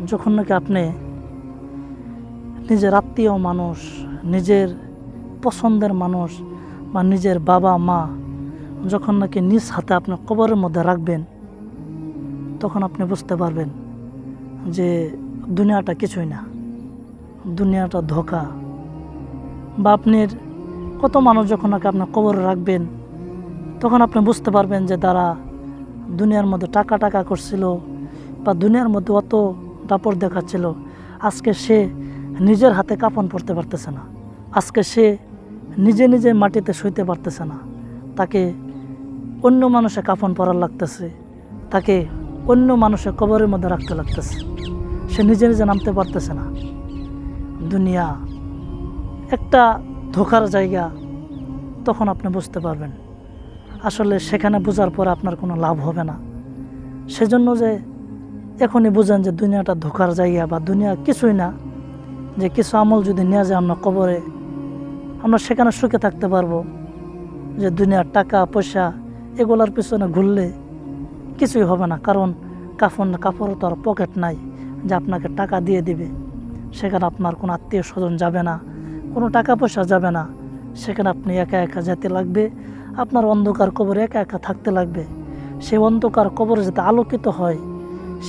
যখন নাকি আপনি নিজের আত্মীয় মানুষ, নিজের পছন্দের মানুষ বা নিজের বাবা মা যখন নাকি নিজ হাতে আপনি কবরের মধ্যে রাখবেন, তখন আপনি বুঝতে পারবেন যে দুনিয়াটা কিছুই না, দুনিয়াটা ধোঁকা। বা আপনার কত মানুষ যখন নাকি আপনার কবরে রাখবেন, তখন আপনি বুঝতে পারবেন যে তারা দুনিয়ার মধ্যে টাকা টাকা করছিল বা দুনিয়ার মধ্যে অত দাপট দেখাচ্ছিল, আজকে সে নিজের হাতে কাফন পরতে পারতেছে না, আজকে সে নিজে নিজে মাটিতে শুইতে পারতেছে না, তাকে অন্য মানুষে কাফন পরার লাগতেছে, তাকে অন্য মানুষের কবরের মধ্যে রাখতে লাগতেছে, সে নিজে নিজে নামতে পারতেছে না। দুনিয়া একটা ধোঁকার জায়গা। তখন আপনি বুঝতে পারবেন আসলে সেখানে বোঝার পর আপনার কোনো লাভ হবে না। সেজন্য যে এখনই বুঝেন যে দুনিয়াটা ধোঁকার জায়গা বা দুনিয়া কিছুই না, যে কিছু আমল যদি নিয়ে যায় আমরা কবরে, আমরা সেখানে সুখে থাকতে পারবো। যে দুনিয়ার টাকা পয়সা এগুলোর পিছনে ঘুরলে কিছুই হবে না, কারণ কাপড়ও তো আর পকেট নাই যে আপনাকে টাকা দিয়ে দিবে। সেখানে আপনার কোনো আত্মীয় স্বজন যাবে না, কোনো টাকা পয়সা যাবে না, সেখানে আপনি একা একা যেতে লাগবে, আপনার অন্ধকার কবরে একা একা থাকতে লাগবে। সেই অন্ধকার কবরে যাতে আলোকিত হয়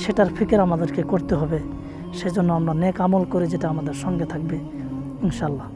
সেটার ফিকির আমাদেরকে করতে হবে। সেজন্য আমরা নেক আমল করে যেটা আমাদের সঙ্গে থাকবে ইনশাল্লাহ।